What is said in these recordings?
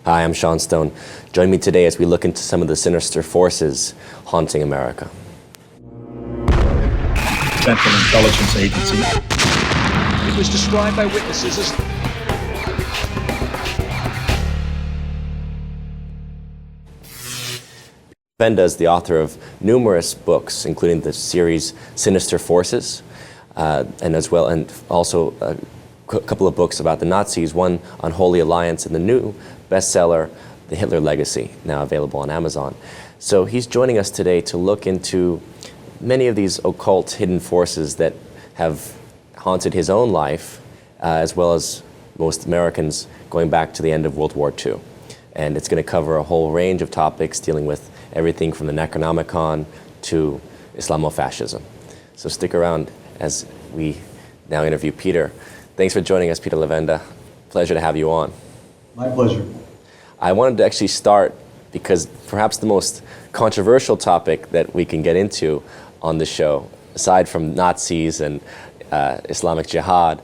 Hi, I'm Sean Stone. Join me today as we look into some of the sinister forces haunting America. Central Intelligence Agency. It was described by witnesses as... Benda is the author of numerous books, including the series Sinister Forces, and also a couple of books about the Nazis, one on Holy Alliance, and the new bestseller, The Hitler Legacy, now available on Amazon. So he's joining us today to look into many of these occult hidden forces that have haunted his own life, as well as most Americans going back to the end of World War II. And it's going to cover a whole range of topics dealing with everything from the Necronomicon to Islamofascism. So stick around as we now interview Peter. Thanks for joining us, Peter Levenda. Pleasure to have you on. My pleasure. I wanted to actually start because perhaps the most controversial topic that we can get into on the show, aside from Nazis and Islamic Jihad,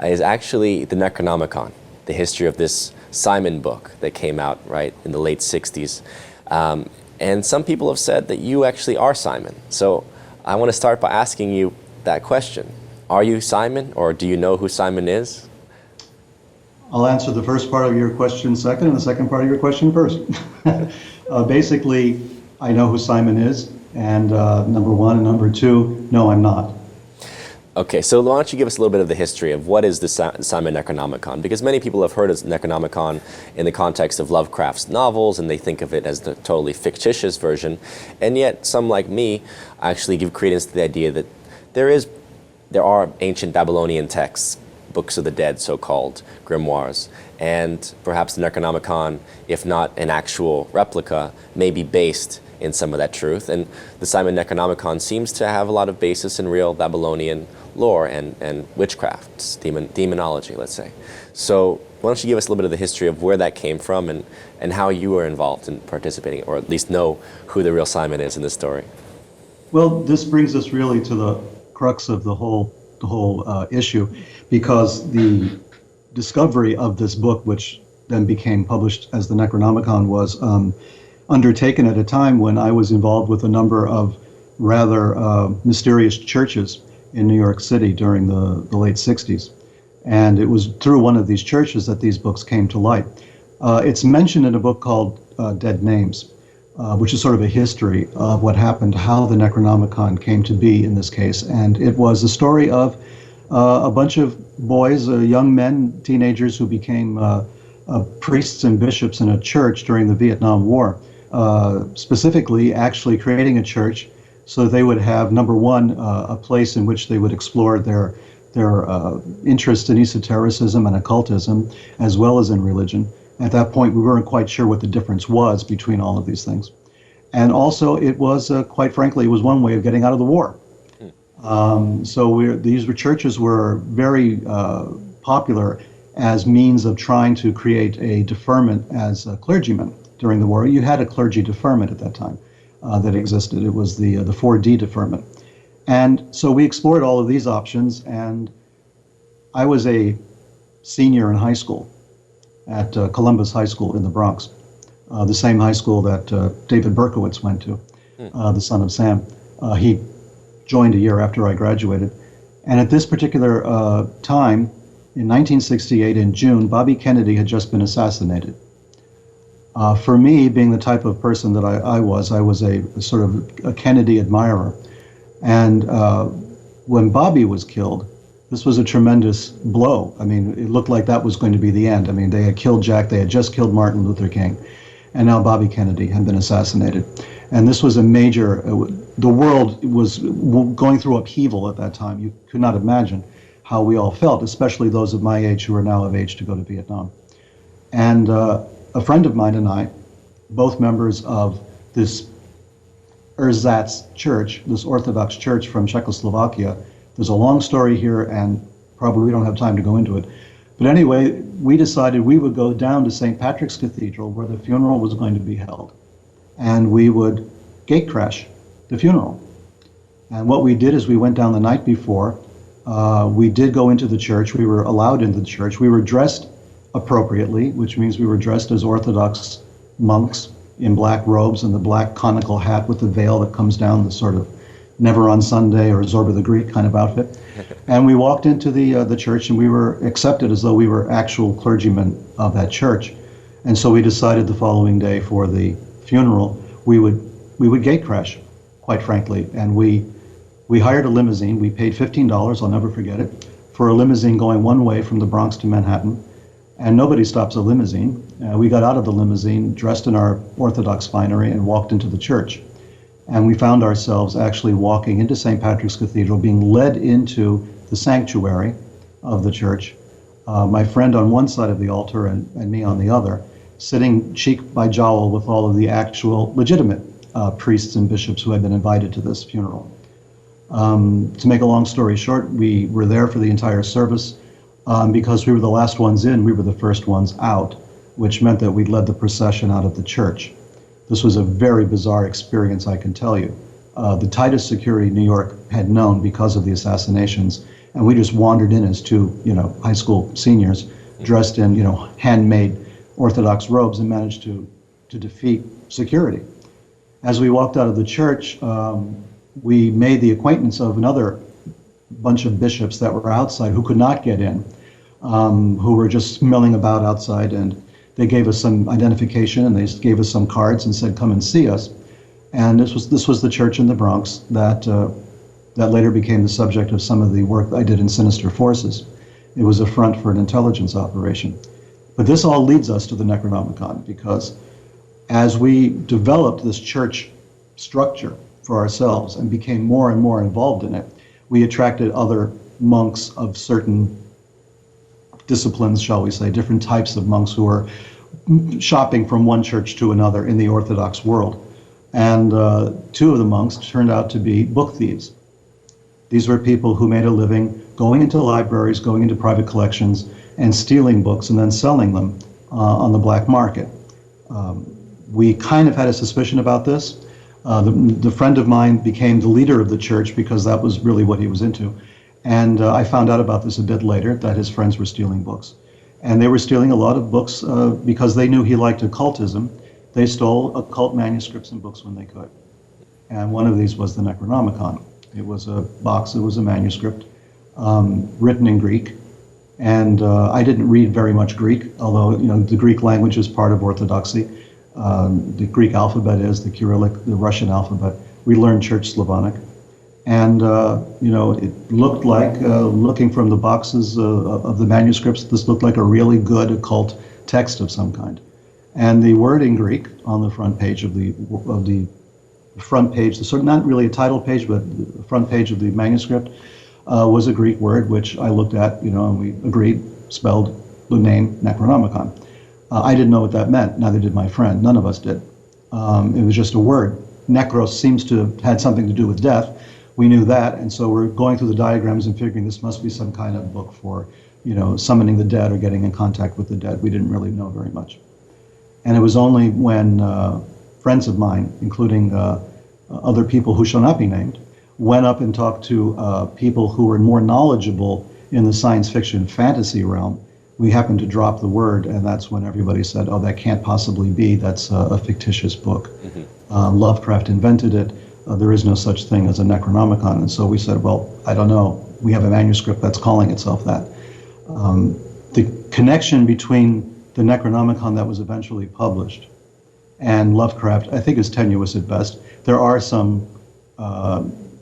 is actually the Necronomicon, the history of this Simon book that came out right in the late 60s. And some people have said that you actually are Simon. So I want to start by asking you that question. Are you Simon, or do you know who Simon is? I'll answer the first part of your question second and the second part of your question first. Basically, I know who Simon is, and number one, and number two, no, I'm not. Okay, so why don't you give us a little bit of the history of what is the Simon Necronomicon? Because many people have heard of Necronomicon in the context of Lovecraft's novels, and they think of it as the totally fictitious version. And yet, some like me actually give credence to the idea that there are ancient Babylonian texts, books of the dead, so-called grimoires, and perhaps the Necronomicon, if not an actual replica, may be based in some of that truth. And the Simon Necronomicon seems to have a lot of basis in real Babylonian lore and witchcraft, demonology, let's say. So why don't you give us a little bit of the history of where that came from and how you were involved in participating, or at least know who the real Simon is in this story? Well, this brings us really to the crux of the whole issue, because the discovery of this book, which then became published as the Necronomicon, was undertaken at a time when I was involved with a number of rather mysterious churches in New York City during the late 60s. And it was through one of these churches that these books came to light. It's mentioned in a book called Dead Names, which is sort of a history of what happened, how the Necronomicon came to be in this case. And it was the story of a bunch of boys, young men, teenagers who became priests and bishops in a church during the Vietnam War, specifically actually creating a church so they would have, number one, a place in which they would explore their interest in esotericism and occultism, as well as in religion. At that point, we weren't quite sure what the difference was between all of these things. And also, it was, quite frankly, it was one way of getting out of the war. These churches were very popular as means of trying to create a deferment as clergymen during the war. You had a clergy deferment at that time that existed. It was the 4D deferment. And so we explored all of these options, and I was a senior in high school at Columbus High School in the Bronx, the same high school that David Berkowitz went to, the son of Sam. He joined a year after I graduated. And at this particular time, in 1968, in June, Bobby Kennedy had just been assassinated. For me, being the type of person that I was a sort of a Kennedy admirer. And when Bobby was killed, this was a tremendous blow. I mean, it looked like that was going to be the end. I mean, they had killed Jack, they had just killed Martin Luther King, and now Bobby Kennedy had been assassinated. And this was a major, the world was going through upheaval at that time. You could not imagine how we all felt, especially those of my age who are now of age to go to Vietnam. And a friend of mine and I, both members of this Erzatz church, this Orthodox church from Czechoslovakia. There's a long story here, and probably we don't have time to go into it. But anyway, we decided we would go down to St. Patrick's Cathedral, where the funeral was going to be held, and we would gate crash the funeral. And what we did is we went down the night before. We did go into the church. We were allowed into the church. We were dressed appropriately, which means we were dressed as Orthodox monks in black robes and the black conical hat with the veil that comes down, the sort of Never on Sunday or Zorba the Greek kind of outfit. And we walked into the church, and we were accepted as though we were actual clergymen of that church. And so we decided the following day for the funeral, we would gate crash, quite frankly. And we hired a limousine. We paid $15, I'll never forget it, for a limousine going one way from the Bronx to Manhattan. And nobody stops a limousine. We got out of the limousine, dressed in our Orthodox finery, and walked into the church. And we found ourselves actually walking into St. Patrick's Cathedral, being led into the sanctuary of the church. My friend on one side of the altar and me on the other, sitting cheek by jowl with all of the actual legitimate priests and bishops who had been invited to this funeral. To make a long story short, we were there for the entire service. Because we were the last ones in, we were the first ones out, which meant that we led the procession out of the church. This was a very bizarre experience, I can tell you. The tightest security New York had known because of the assassinations, and we just wandered in as two, high school seniors, dressed in, handmade Orthodox robes, and managed to defeat security. As we walked out of the church, we made the acquaintance of another bunch of bishops that were outside who could not get in, who were just milling about outside, and they gave us some identification, and they gave us some cards and said, "Come and see us." And this was the church in the Bronx that later became the subject of some of the work I did in Sinister Forces. It was a front for an intelligence operation. But this all leads us to the Necronomicon, because as we developed this church structure for ourselves and became more and more involved in it, we attracted other monks of certain disciplines, shall we say, different types of monks who were shopping from one church to another in the Orthodox world. And two of the monks turned out to be book thieves. These were people who made a living going into libraries, going into private collections, and stealing books and then selling them on the black market. We kind of had a suspicion about this. The friend of mine became the leader of the church because that was really what he was into. And I found out about this a bit later, that his friends were stealing books. And they were stealing a lot of books because they knew he liked occultism. They stole occult manuscripts and books when they could. And one of these was the Necronomicon. It was a box, it was a manuscript written in Greek. And I didn't read very much Greek, although the Greek language is part of Orthodoxy. The Greek alphabet is, the Cyrillic, the Russian alphabet. We learned Church Slavonic. And, it looked like, looking from the boxes of the manuscripts, this looked like a really good occult text of some kind. And the word in Greek on the front page of the front page, the sort of not really a title page, but the front page of the manuscript was a Greek word, which I looked at, and we agreed, spelled the name Necronomicon. I didn't know what that meant, neither did my friend, none of us did. It was just a word. Necros seems to have had something to do with death. We knew that, and so we're going through the diagrams and figuring this must be some kind of book for, summoning the dead or getting in contact with the dead. We didn't really know very much. And it was only when friends of mine, including other people who shall not be named, went up and talked to people who were more knowledgeable in the science fiction fantasy realm. We happened to drop the word, and that's when everybody said, "Oh, that can't possibly be. That's a fictitious book. Mm-hmm. Lovecraft invented it. There is no such thing as a Necronomicon." And so we said, "Well, I don't know. We have a manuscript that's calling itself that." The connection between the Necronomicon that was eventually published and Lovecraft, I think, is tenuous at best. There are some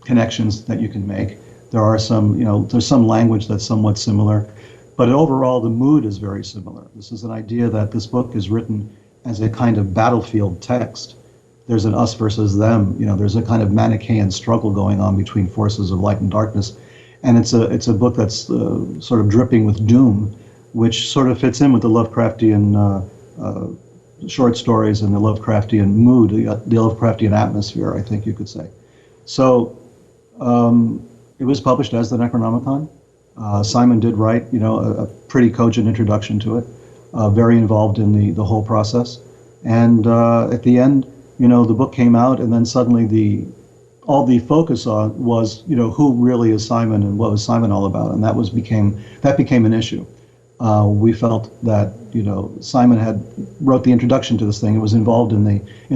connections that you can make. There are some, there's some language that's somewhat similar. But overall, the mood is very similar. This is an idea that this book is written as a kind of battlefield text. There's an us versus them. There's a kind of Manichaean struggle going on between forces of light and darkness. And it's a book that's sort of dripping with doom, which sort of fits in with the Lovecraftian short stories and the Lovecraftian mood, the Lovecraftian atmosphere, I think you could say. So it was published as the Necronomicon. Simon did write, a pretty cogent introduction to it, very involved in the whole process. And at the end, the book came out, and then suddenly all the focus on was, who really is Simon and what was Simon all about, and that became an issue. We felt that Simon had wrote the introduction to this thing. It was involved in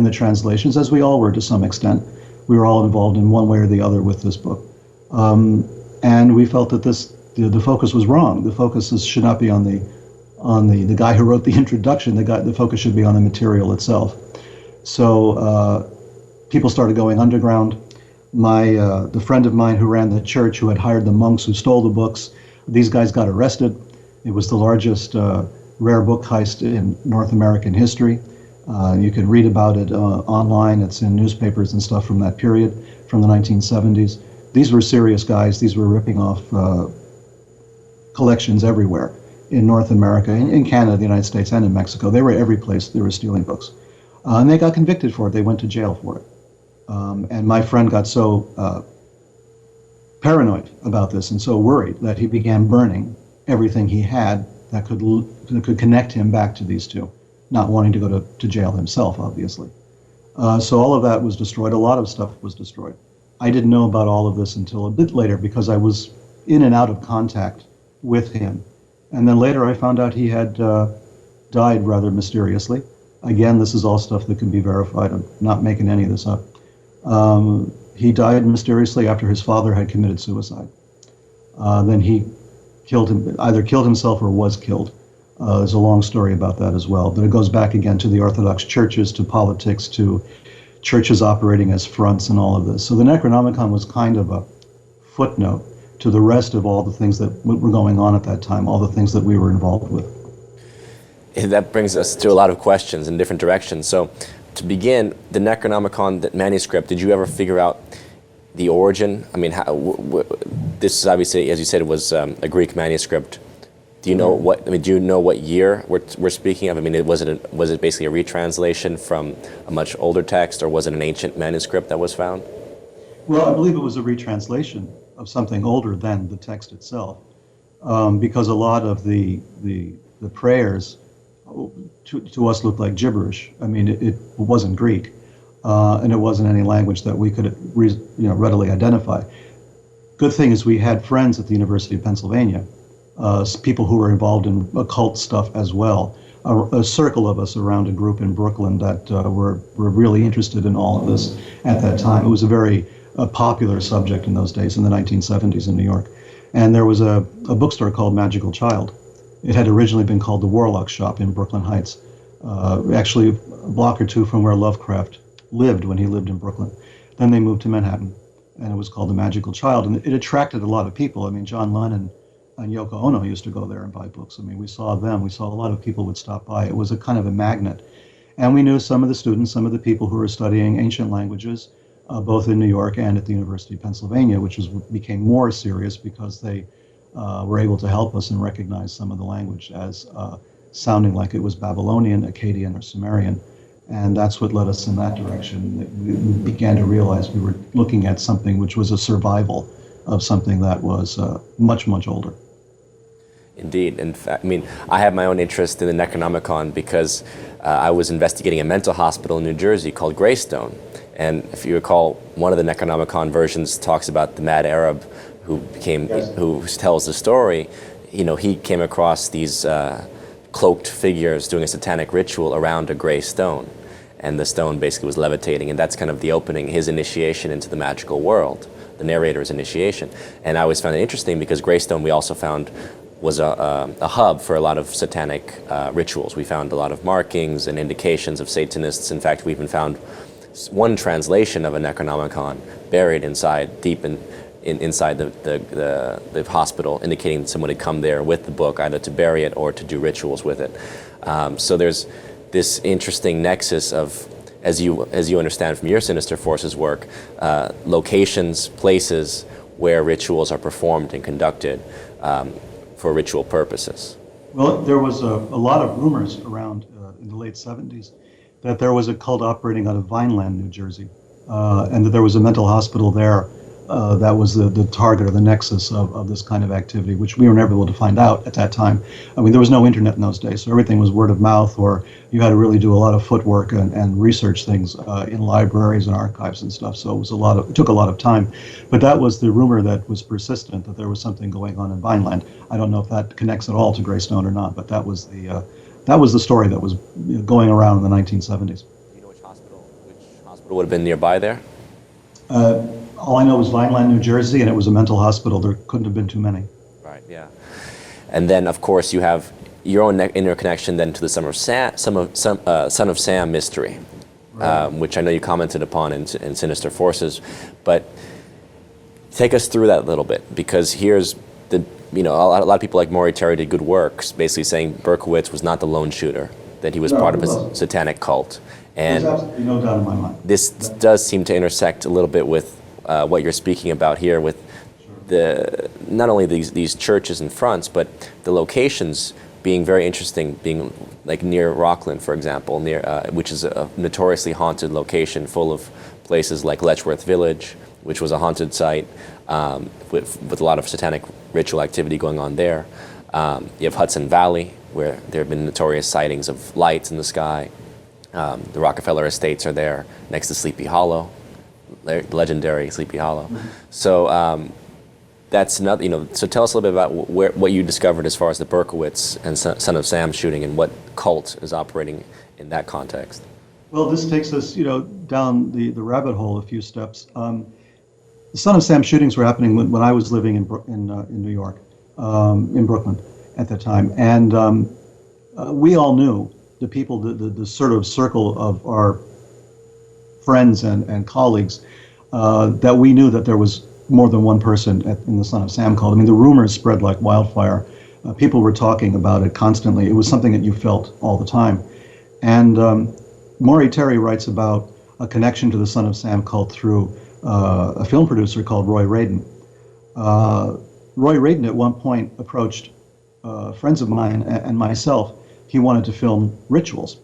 the translations, as we all were to some extent. We were all involved in one way or the other with this book, and we felt that the focus was wrong. The focus should not be on the guy who wrote the introduction. The focus should be on the material itself. So people started going underground. The friend of mine who ran the church, who had hired the monks who stole the books, these guys got arrested. It was the largest rare book heist in North American history. You can read about it online. It's in newspapers and stuff from that period, from the 1970s. These were serious guys. These were ripping off collections everywhere in North America, in Canada, the United States, and in Mexico. They were every place they were stealing books. And they got convicted for it. They went to jail for it. And my friend got so paranoid about this and so worried that he began burning everything he had that could connect him back to these two, not wanting to go to jail himself, obviously. So all of that was destroyed. A lot of stuff was destroyed. I didn't know about all of this until a bit later because I was in and out of contact with him. And then later I found out he had died rather mysteriously. Again, this is all stuff that can be verified. I'm not making any of this up. He died mysteriously after his father had committed suicide. Then he either killed himself or was killed. There's a long story about that as well, but it goes back again to the Orthodox churches, to politics, to churches operating as fronts and all of this. So the Necronomicon was kind of a footnote to the rest of all the things that were going on at that time, all the things that we were involved with. And that brings us to a lot of questions in different directions. So to begin, the Necronomicon, that manuscript, did you ever figure out the origin? I mean, this is obviously, as you said, it was a Greek manuscript. Do you know what? I mean, do you know what year we're speaking of? I mean, was it basically a retranslation from a much older text, or was it an ancient manuscript that was found? Well, I believe it was a retranslation of something older than the text itself, because a lot of the prayers to us looked like gibberish. I mean, it wasn't Greek, and it wasn't any language that we could readily identify. Good thing is we had friends at the University of Pennsylvania, people who were involved in occult stuff as well. A circle of us around a group in Brooklyn that were really interested in all of this at that time. It was a very popular subject in those days, in the 1970s in New York. And there was a bookstore called Magical Child. It had originally been called the Warlock Shop in Brooklyn Heights, actually a block or two from where Lovecraft lived when he lived in Brooklyn. Then they moved to Manhattan, and it was called the Magical Child. And it attracted a lot of people. I mean, John Lennon and Yoko Ono used to go there and buy books. I mean, we saw them. We saw a lot of people would stop by. It was a kind of a magnet. And we knew some of the students, some of the people who were studying ancient languages, both in New York and at the University of Pennsylvania, which became more serious because they were able to help us and recognize some of the language as sounding like it was Babylonian, Akkadian, or Sumerian. And that's what led us in that direction. We began to realize we were looking at something which was a survival of something that was much, much older. Indeed. In fact, I mean, I have my own interest in the Necronomicon because I was investigating a mental hospital in New Jersey called Greystone. And if you recall, one of the Necronomicon versions talks about the mad Arab who tells the story. You know, he came across these cloaked figures doing a satanic ritual around a gray stone. And the stone basically was levitating. And that's kind of the opening, his initiation into the magical world, the narrator's initiation. And I always found it interesting because Greystone, we also found, was a hub for a lot of satanic rituals. We found a lot of markings and indications of Satanists. In fact, we even found one translation of a Necronomicon buried deep inside the hospital, indicating that someone had come there with the book, either to bury it or to do rituals with it. So there's this interesting nexus of, as you understand from your Sinister Forces work, locations, places where rituals are performed and conducted for ritual purposes. Well, there was a lot of rumors around in the late 70s that there was a cult operating out of Vineland, New Jersey, and that there was a mental hospital there that was the target or the nexus of this kind of activity, which we were never able to find out at that time. I mean, there was no internet in those days, so everything was word of mouth, or you had to really do a lot of footwork and research things in libraries and archives and stuff. So it took a lot of time. But that was the rumor that was persistent, that there was something going on in Vineland. I don't know if that connects at all to Greystone or not, but that was the story that was going around in the 1970s. Do you know which hospital would have been nearby there? All I know was Vineland, New Jersey, and it was a mental hospital. There couldn't have been too many. Right, yeah. And then, of course, you have your own interconnection then to the Son of Sam mystery, Right. which I know you commented upon in Sinister Forces. But take us through that a little bit, because here's a lot of people like Maury Terry did good works, basically saying Berkowitz was not the lone shooter, that he was part of a satanic cult. And There's absolutely no doubt in my mind. this does seem to intersect a little bit with what you're speaking about here, with not only these churches and fronts, but the locations being very interesting, being like near Rockland, for example, which is a notoriously haunted location full of places like Letchworth Village, which was a haunted site with a lot of satanic ritual activity going on there. You have Hudson Valley, where there have been notorious sightings of lights in the sky. The Rockefeller Estates are there, next to Sleepy Hollow, legendary Sleepy Hollow. So that's another, so tell us a little bit about what you discovered as far as the Berkowitz and Son of Sam shooting, and what cult is operating in that context. Well, this takes us, down the rabbit hole a few steps. The Son of Sam shootings were happening when I was living in New York, in Brooklyn at the time, and we all knew, the people, the sort of circle of our friends and colleagues, that we knew that there was more than one person in the Son of Sam cult. I mean, the rumors spread like wildfire. People were talking about it constantly. It was something that you felt all the time. And Maury Terry writes about a connection to the Son of Sam cult through a film producer called Roy Radin. Roy Radin at one point approached friends of mine and myself. He wanted to film rituals.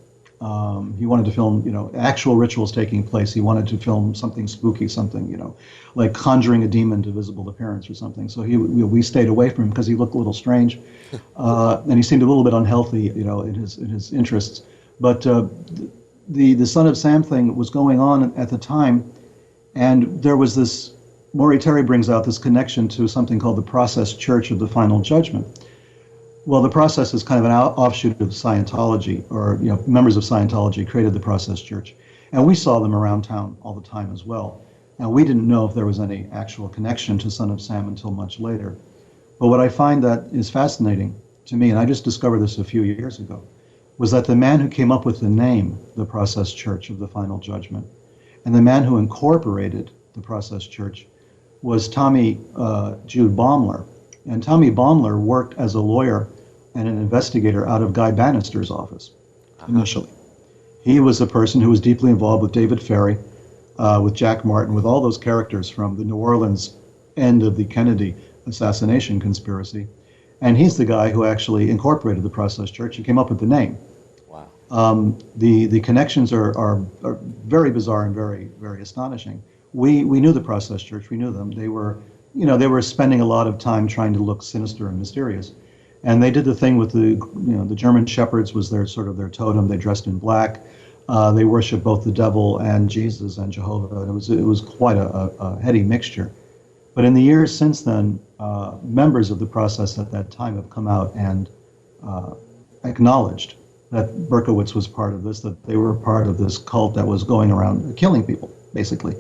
He wanted to film, actual rituals taking place. He wanted to film something spooky, something, like conjuring a demon to visible appearance or something. So we stayed away from him because he looked a little strange, and he seemed a little bit unhealthy, in his interests. But the Son of Sam thing was going on at the time, and there was this. Maury Terry brings out this connection to something called the Process Church of the Final Judgment. Well, the Process is kind of an offshoot of Scientology, or members of Scientology created the Process Church, and we saw them around town all the time as well. And we didn't know if there was any actual connection to Son of Sam until much later. But what I find that is fascinating to me, and I just discovered this a few years ago, was that the man who came up with the name, the Process Church of the Final Judgment, and the man who incorporated the Process Church was Tommy Jude Baumler. And Tommy Baumler worked as a lawyer and an investigator out of Guy Bannister's office initially. He was a person who was deeply involved with David Ferry, with Jack Martin, with all those characters from the New Orleans end of the Kennedy assassination conspiracy. And he's the guy who actually incorporated the Process Church and came up with the name. Wow. The connections are very bizarre and very, very astonishing. We knew the Process Church. We knew them. They were spending a lot of time trying to look sinister and mysterious. And they did the thing with the German shepherds was their sort of their totem. They dressed in black. They worshiped both the devil and Jesus and Jehovah. And it was quite a heady mixture. But in the years since then, members of the Process at that time have come out and acknowledged that Berkowitz was part of this, that they were part of this cult that was going around killing people, basically.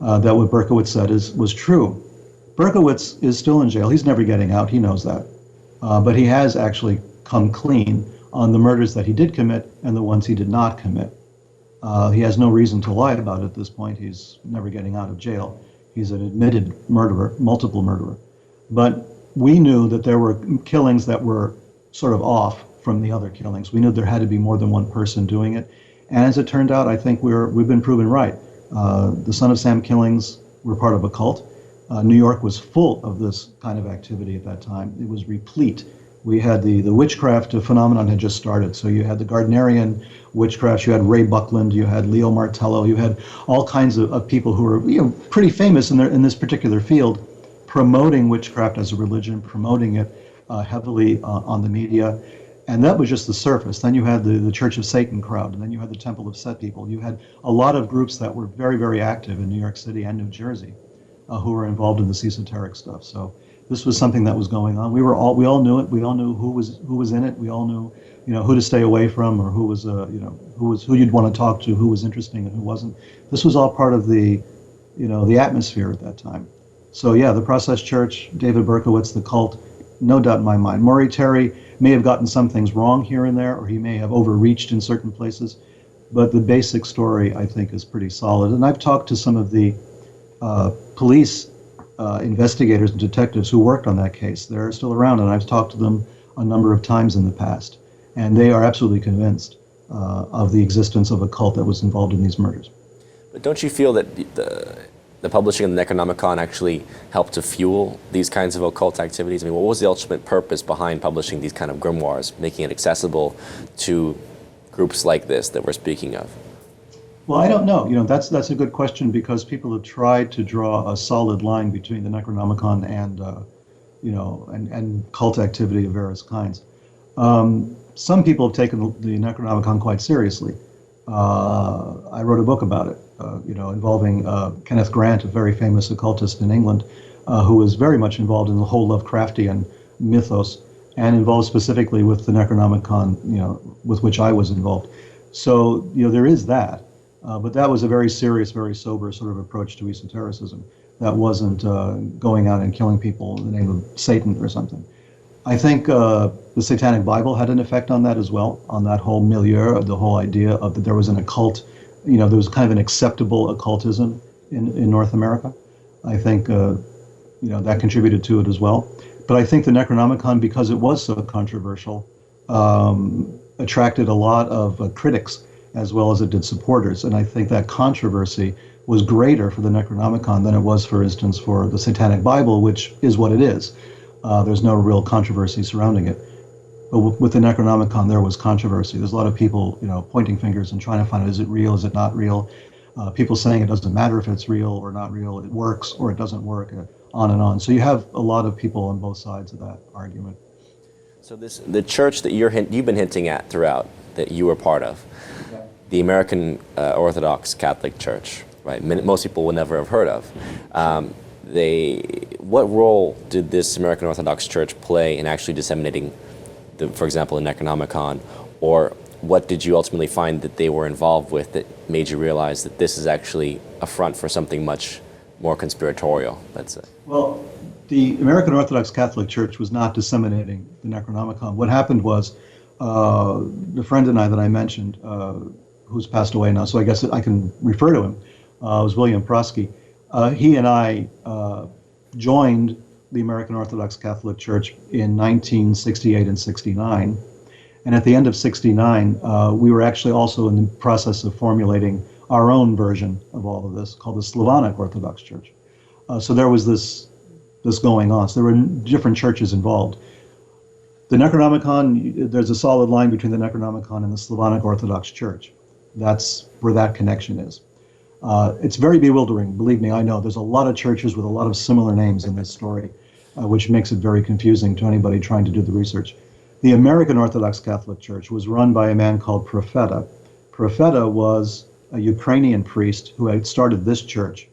That what Berkowitz said was true. Berkowitz is still in jail. He's never getting out. He knows that. But he has actually come clean on the murders that he did commit and the ones he did not commit. He has no reason to lie about it at this point. He's never getting out of jail. He's an admitted murderer, multiple murderer. But we knew that there were killings that were sort of off from the other killings. We knew there had to be more than one person doing it. And as it turned out, I think we've been proven right. The Son of Sam killings were part of a cult. New York was full of this kind of activity at that time. It was replete We had the witchcraft phenomenon had just started. So you had the Gardnerian witchcraft, you had Ray Buckland, you had Leo Martello, you had all kinds of people who were pretty famous in this particular field, promoting witchcraft as a religion, promoting it heavily on the media. And that was just the surface. Then you had the Church of Satan crowd, and then you had the Temple of Set people. You had a lot of groups that were very, very active in New York City and New Jersey who were involved in this esoteric stuff. So this was something that was going on. We all knew it. We all knew who was in it. We all knew, who to stay away from, or who you'd want to talk to, who was interesting and who wasn't. This was all part of the atmosphere at that time. So yeah, the Process Church, David Berkowitz, the cult, no doubt in my mind. Maury Terry may have gotten some things wrong here and there, or he may have overreached in certain places, but the basic story, I think, is pretty solid. And I've talked to some of the police investigators and detectives who worked on that case. They're still around, and I've talked to them a number of times in the past, and they are absolutely convinced of the existence of a cult that was involved in these murders. But don't you feel that the publishing of the Necronomicon actually helped to fuel these kinds of occult activities? I mean, what was the ultimate purpose behind publishing these kind of grimoires, making it accessible to groups like this that we're speaking of? Well, I don't know. That's a good question, because people have tried to draw a solid line between the Necronomicon and and cult activity of various kinds. Some people have taken the Necronomicon quite seriously. I wrote a book about it, involving Kenneth Grant, a very famous occultist in England, who was very much involved in the whole Lovecraftian mythos, and involved specifically with the Necronomicon, with which I was involved. So, there is that, but that was a very serious, very sober sort of approach to esotericism. That wasn't going out and killing people in the name of Satan or something. I think the Satanic Bible had an effect on that as well, on that whole milieu, the whole idea of that there was an occult, there was kind of an acceptable occultism in North America. I think, that contributed to it as well. But I think the Necronomicon, because it was so controversial, attracted a lot of critics as well as it did supporters. And I think that controversy was greater for the Necronomicon than it was, for instance, for the Satanic Bible, which is what it is. There's no real controversy surrounding it. But with the Necronomicon, there was controversy. There's a lot of people, pointing fingers and trying to find out, is it real, is it not real? People saying it doesn't matter if it's real or not real, it works or it doesn't work, on and on. So you have a lot of people on both sides of that argument. So the church that you've been hinting at throughout, that you were part of, the American Orthodox Catholic Church, right? Most people will never have heard of. What role did this American Orthodox Church play in actually disseminating, for example, the Necronomicon, or what did you ultimately find that they were involved with that made you realize that this is actually a front for something much more conspiratorial, let's say? Well, the American Orthodox Catholic Church was not disseminating the Necronomicon. What happened was, the friend and I that I mentioned, who's passed away now, so I guess I can refer to him, was William Prosky. He and I joined the American Orthodox Catholic Church in 1968 and 69. And at the end of 69, we were actually also in the process of formulating our own version of all of this, called the Slavonic Orthodox Church. So there was this going on. So there were different churches involved. The Necronomicon, there's a solid line between the Necronomicon and the Slavonic Orthodox Church. That's where that connection is. It's very bewildering, believe me, I know. There's a lot of churches with a lot of similar names in this story, which makes it very confusing to anybody trying to do the research. The American Orthodox Catholic Church was run by a man called Profeta. Profeta was a Ukrainian priest who had started this church,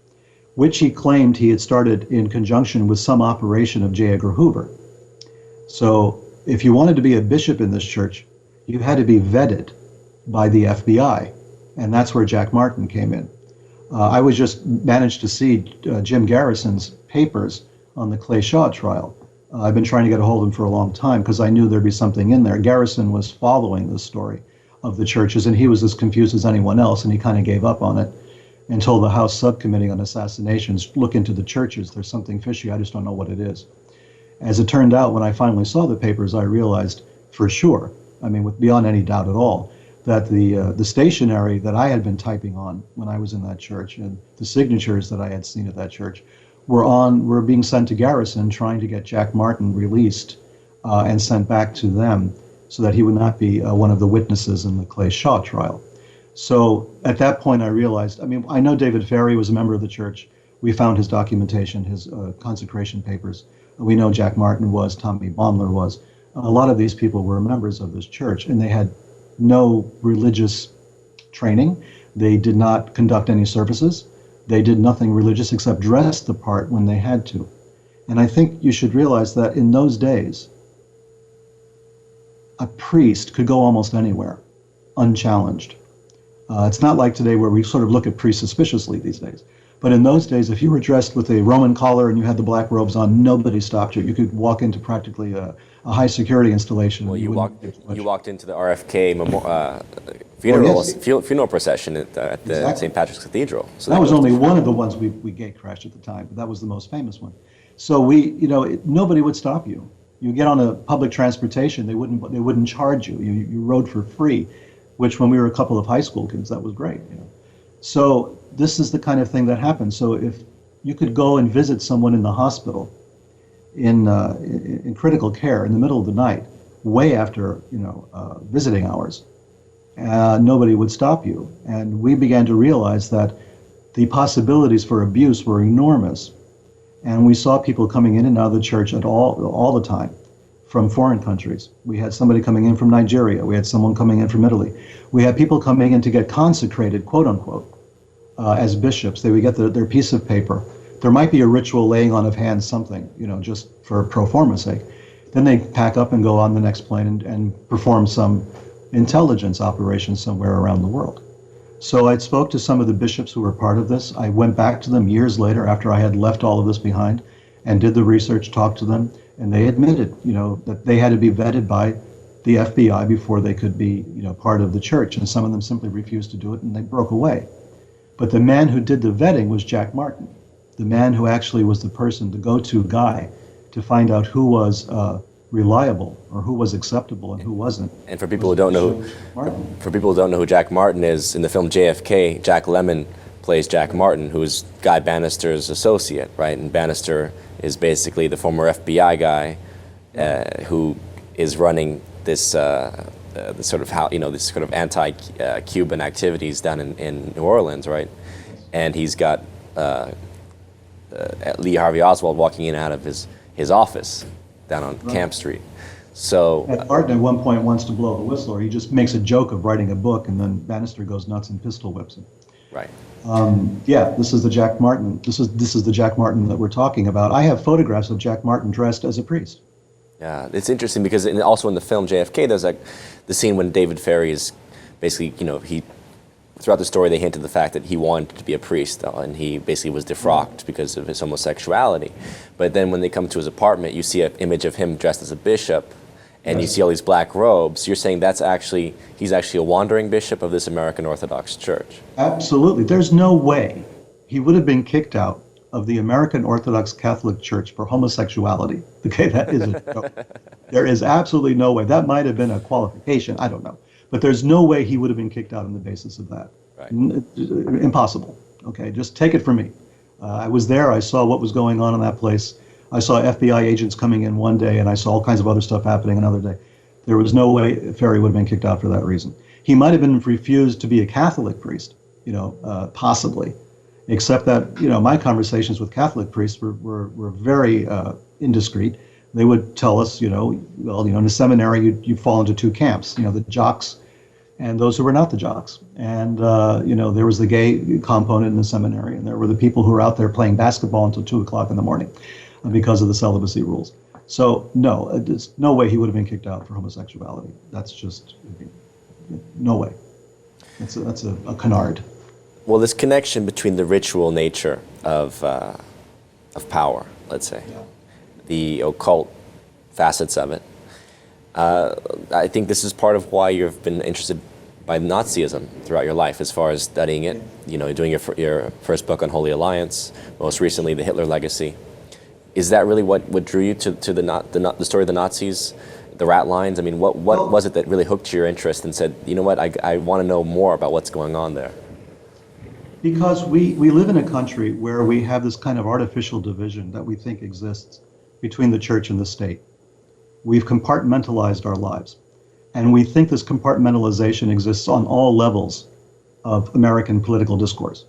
which he claimed he had started in conjunction with some operation of J. Edgar Hoover. So if you wanted to be a bishop in this church, you had to be vetted by the FBI, and that's where Jack Martin came in. I was just managed to see Jim Garrison's papers on the Clay Shaw trial. I've been trying to get a hold of him for a long time because I knew there'd be something in there. Garrison was following the story of the churches, and he was as confused as anyone else, and he kind of gave up on it and told the House Subcommittee on Assassinations, look into the churches. There's something fishy. I just don't know what it is. As it turned out, when I finally saw the papers, I realized for sure, beyond any doubt at all, that the stationery that I had been typing on when I was in that church and the signatures that I had seen at that church were being sent to Garrison trying to get Jack Martin released and sent back to them so that he would not be one of the witnesses in the Clay Shaw trial. So at that point, I realized, I mean, I know David Ferry was a member of the church. We found his documentation, his consecration papers. We know Jack Martin was, Tommy Baumler was. A lot of these people were members of this church, and they had no religious training. They did not conduct any services. They did nothing religious except dress the part when they had to. And I think you should realize that in those days, a priest could go almost anywhere, unchallenged. It's not like today where we sort of look at priests suspiciously these days. But in those days, if you were dressed with a Roman collar and you had the black robes on, nobody stopped you. You could walk into practically a high security installation. Well, you walked into the RFK funeral procession at the Exactly. St. Patrick's Cathedral. So that was only one of the ones we gate crashed at the time, but that was the most famous one. So nobody would stop you. You get on a public transportation, they wouldn't charge you. You rode for free, which when we were a couple of high school kids, that was great. So this is the kind of thing that happens. So if you could go and visit someone in the hospital in critical care in the middle of the night, way after visiting hours, nobody would stop you. And we began to realize that the possibilities for abuse were enormous. And we saw people coming in and out of the church all the time from foreign countries. We had somebody coming in from Nigeria. We had someone coming in from Italy. We had people coming in to get consecrated, quote unquote, as bishops. They would get their piece of paper. There might be a ritual laying on of hands, something, just for pro forma sake. Then they pack up and go on the next plane and perform some intelligence operation somewhere around the world. So I spoke to some of the bishops who were part of this. I went back to them years later after I had left all of this behind and did the research, talked to them, and they admitted, that they had to be vetted by the FBI before they could be, part of the church. And some of them simply refused to do it and they broke away. But the man who did the vetting was Jack Martin, the man who actually was the person, the go-to guy to find out who was reliable or who was acceptable and who wasn't. And for people who don't know who Jack Martin is, in the film JFK, Jack Lemmon plays Jack Martin, who is Guy Bannister's associate, right? And Bannister is basically the former FBI guy who is running this this sort of anti-Cuban activities down in New Orleans, right? And he's got Lee Harvey Oswald walking in and out of his office down on Camp Street. So Martin at one point wants to blow the whistle, or he just makes a joke of writing a book, and then Bannister goes nuts and pistol whips him. Right. This is the Jack Martin. This is the Jack Martin that we're talking about. I have photographs of Jack Martin dressed as a priest. Yeah, it's interesting because also in the film JFK, there's the scene when David Ferry is basically, throughout the story they hint at the fact that he wanted to be a priest, and he basically was defrocked because of his homosexuality. But then when they come to his apartment, you see an image of him dressed as a bishop, and you see all these black robes. You're saying he's actually a wandering bishop of this American Orthodox Church. Absolutely. There's no way he would have been kicked out of the American Orthodox Catholic Church for homosexuality. Okay, that is a joke. There is absolutely no way. That might have been a qualification, I don't know. But there's no way he would have been kicked out on the basis of that. Right. Impossible. Okay, just take it from me. I was there, I saw what was going on in that place. I saw FBI agents coming in one day, and I saw all kinds of other stuff happening another day. There was no way Ferry would have been kicked out for that reason. He might have been refused to be a Catholic priest, possibly, except that, my conversations with Catholic priests were very indiscreet. They would tell us, in the seminary, you fall into two camps, the jocks and those who were not the jocks. And, there was the gay component in the seminary, and there were the people who were out there playing basketball until 2 o'clock in the morning because of the celibacy rules. So, no, there's no way he would have been kicked out for homosexuality. That's just, no way. That's a canard. Well, this connection between the ritual nature of power, let's say, the occult facets of it, I think this is part of why you've been interested by Nazism throughout your life, as far as studying it. Doing your first book on Holy Alliance, most recently the Hitler Legacy. Is that really what drew you to the story of the Nazis, the rat lines? I mean, what was it that really hooked your interest and said, you know what, I want to know more about what's going on there? Because we live in a country where we have this kind of artificial division that we think exists between the church and the state. we've compartmentalized our lives. And we think this compartmentalization exists on all levels of American political discourse.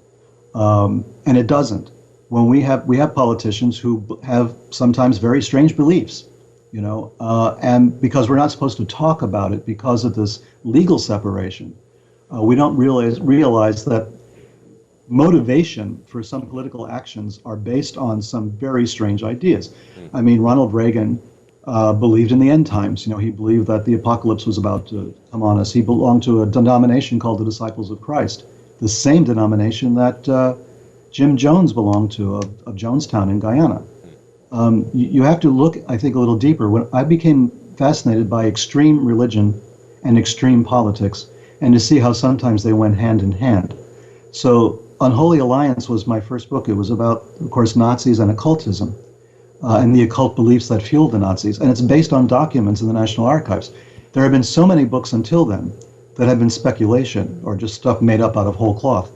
And it doesn't. When we have politicians who have sometimes very strange beliefs, and because we're not supposed to talk about it because of this legal separation, we don't realize that motivation for some political actions are based on some very strange ideas. I mean, Ronald Reagan believed in the end times. He believed that the apocalypse was about to come on us. He belonged to a denomination called the Disciples of Christ, the same denomination that Jim Jones belonged to, of Jonestown in Guyana. You have to look, I think, a little deeper. When I became fascinated by extreme religion and extreme politics, and to see how sometimes they went hand in hand. So Unholy Alliance was my first book. It was about, of course, Nazis and occultism, and the occult beliefs that fueled the Nazis. And it's based on documents in the National Archives. There have been so many books until then that have been speculation or just stuff made up out of whole cloth.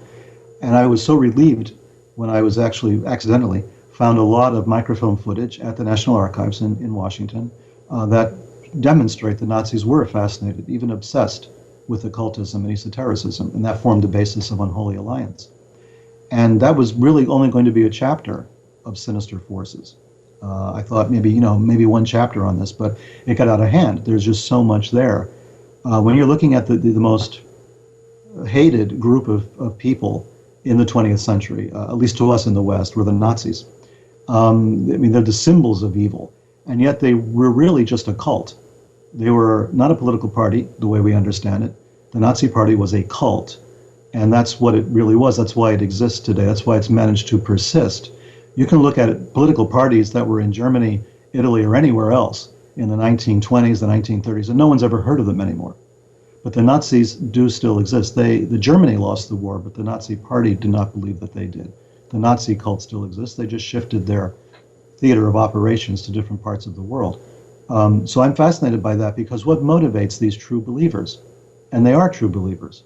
And I was so relieved when I was actually accidentally found a lot of microfilm footage at the National Archives in Washington that demonstrate the Nazis were fascinated, even obsessed with occultism and esotericism, and that formed the basis of Unholy Alliance. And that was really only going to be a chapter of Sinister Forces. I thought maybe one chapter on this, but it got out of hand. There's just so much there. When you're looking at the most hated group of people in the 20th century, at least to us in the West, were the Nazis. They're the symbols of evil, and yet they were really just a cult. They were not a political party, the way we understand it. The Nazi Party was a cult, and that's what it really was. That's why it exists today. That's why it's managed to persist. You can look at it, political parties that were in Germany, Italy, or anywhere else in the 1920s, the 1930s, and no one's ever heard of them anymore. But the Nazis do still exist. The Germany lost the war, but the Nazi Party did not believe that they did. The Nazi cult still exists. They just shifted their theater of operations to different parts of the world. So I'm fascinated by that because what motivates these true believers, and they are true believers.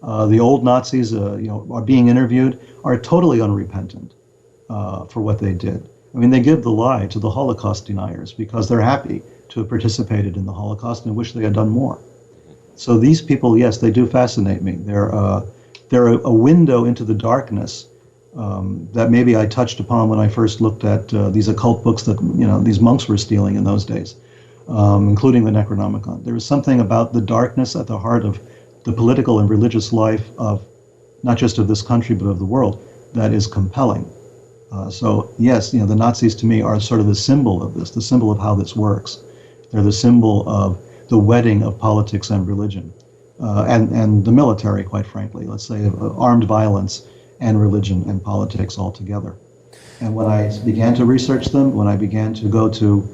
The old Nazis, are being interviewed, are totally unrepentant for what they did. I mean, they give the lie to the Holocaust deniers because they're happy to have participated in the Holocaust and wish they had done more. So these people, yes, they do fascinate me. They're a window into the darkness that maybe I touched upon when I first looked at these occult books that these monks were stealing in those days, including the Necronomicon. There is something about the darkness at the heart of the political and religious life of not just of this country but of the world that is compelling. So yes, the Nazis to me are sort of the symbol of this, the symbol of how this works. They're the symbol of the wedding of politics and religion, and the military, quite frankly. Let's say armed violence and religion and politics all together. And when I began to research them, when I began to go to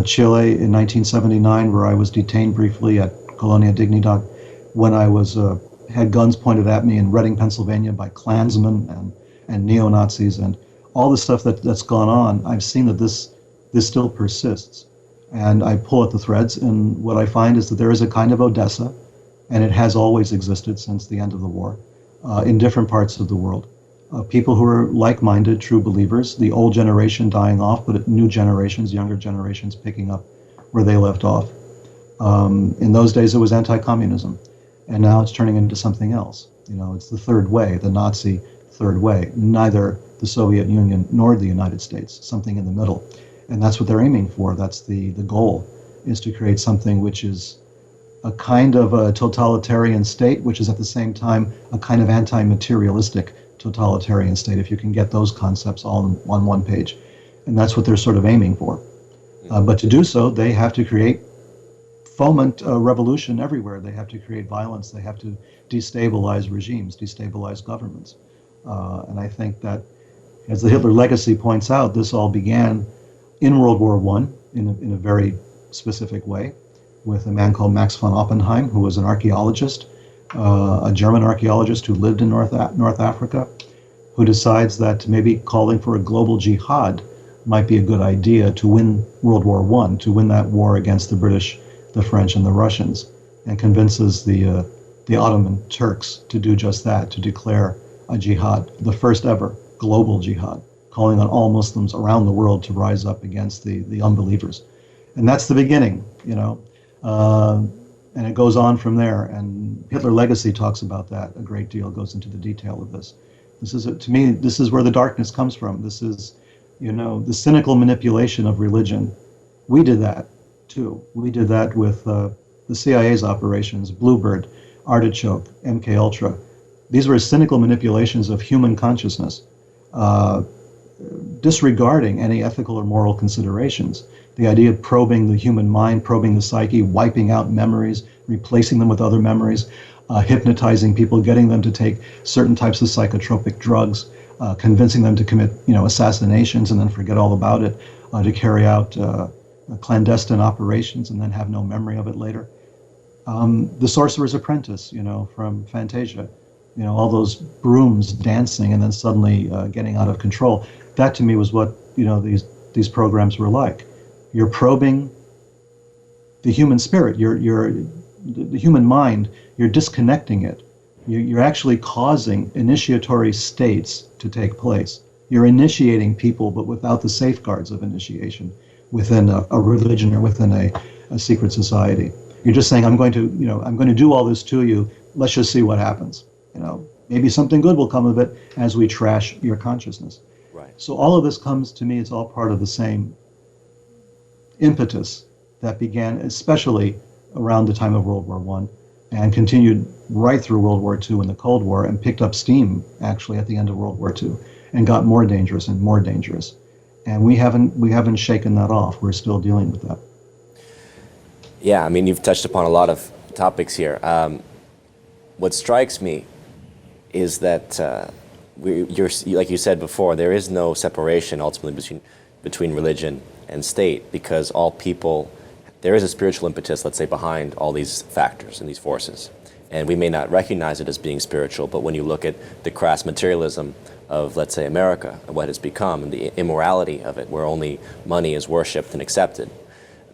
Chile in 1979, where I was detained briefly at Colonia Dignidad, when I was had guns pointed at me in Reading, Pennsylvania by Klansmen and neo-Nazis and all the stuff that's gone on, I've seen that this still persists. And I pull at the threads, and what I find is that there is a kind of Odessa, and it has always existed since the end of the war, in different parts of the world. People who are like-minded, true believers, the old generation dying off, but new generations, younger generations picking up where they left off. In those days, it was anti-communism, and now it's turning into something else. It's the third way, the Nazi third way, neither the Soviet Union nor the United States, something in the middle. And that's what they're aiming for. That's the goal, is to create something which is a kind of a totalitarian state, which is at the same time a kind of anti-materialistic totalitarian state, if you can get those concepts all on one page. And that's what they're sort of aiming for. But to do so, they have to foment revolution everywhere. They have to create violence. They have to destabilize regimes, destabilize governments. And I think that, as the Hitler legacy points out, this all began in World War I in a very specific way with a man called Max von Oppenheim, who was an archaeologist, a German archaeologist who lived in North Africa, who decides that maybe calling for a global jihad might be a good idea to win World War I, to win that war against the British, the French, and the Russians, and convinces the Ottoman Turks to do just that, to declare a jihad, the first ever global jihad, calling on all Muslims around the world to rise up against the unbelievers. And that's the beginning, and it goes on from there. And Hitler Legacy talks about that a great deal, goes into the detail of this. To me, this is where the darkness comes from. This is, the cynical manipulation of religion. We did that too. We did that with the CIA's operations, Bluebird, Artichoke, MK Ultra. These were cynical manipulations of human consciousness, disregarding any ethical or moral considerations. The idea of probing the human mind, probing the psyche, wiping out memories, replacing them with other memories, hypnotizing people, getting them to take certain types of psychotropic drugs, convincing them to commit, assassinations and then forget all about it, to carry out clandestine operations and then have no memory of it later. The Sorcerer's Apprentice, from Fantasia, all those brooms dancing and then suddenly getting out of control. That to me was what, these programs were like. You're probing the human spirit, the human mind, you're disconnecting it. You're actually causing initiatory states to take place. You're initiating people, but without the safeguards of initiation within a religion or within a secret society. You're just saying, I'm going to do all this to you. Let's just see what happens. Maybe something good will come of it as we trash your consciousness. Right. So all of this comes to me, it's all part of the same impetus that began especially around the time of World War I and continued right through World War II and the Cold War and picked up steam actually at the end of World War II and got more dangerous and more dangerous. And we haven't shaken that off. We're still dealing with that. Yeah, I mean, you've touched upon a lot of topics here. What strikes me is that like you said before, there is no separation ultimately between religion and state, because all people, there is a spiritual impetus, let's say, behind all these factors and these forces. And we may not recognize it as being spiritual, but when you look at the crass materialism of, let's say, America, and what it's become, and the immorality of it, where only money is worshipped and accepted,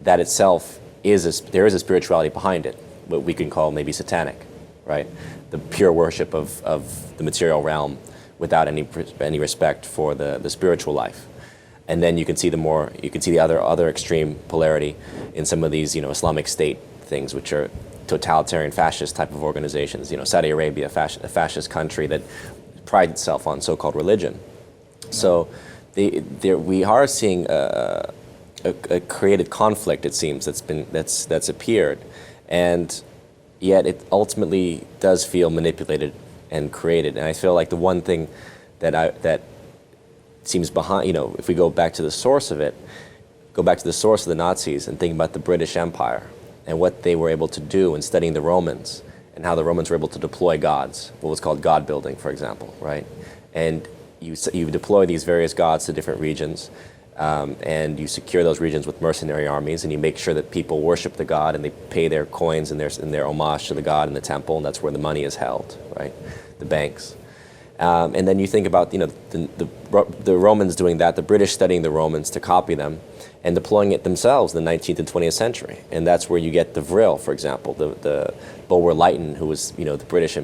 that itself there is a spirituality behind it, what we can call maybe satanic, right? The pure worship of the material realm without any respect for the spiritual life. And then you can see the other extreme polarity in some of these, Islamic State things, which are totalitarian fascist type of organizations. Saudi Arabia, a fascist country that prides itself on so-called religion. So we are seeing a created conflict, it seems, that's appeared, and yet it ultimately does feel manipulated and created. And I feel like the one thing that seems behind, if we go back to the source of it, go back to the source of the Nazis and think about the British Empire and what they were able to do in studying the Romans and how the Romans were able to deploy gods, what was called god building, for example, right? And you deploy these various gods to different regions, and you secure those regions with mercenary armies, and you make sure that people worship the god and they pay their coins and their homage to the god in the temple, and that's where the money is held, right? The banks. And then you think about the Romans doing that, the British studying the Romans to copy them and deploying it themselves in the 19th and 20th century. And that's where you get the Vril, for example, the Bulwer Lytton, who was the British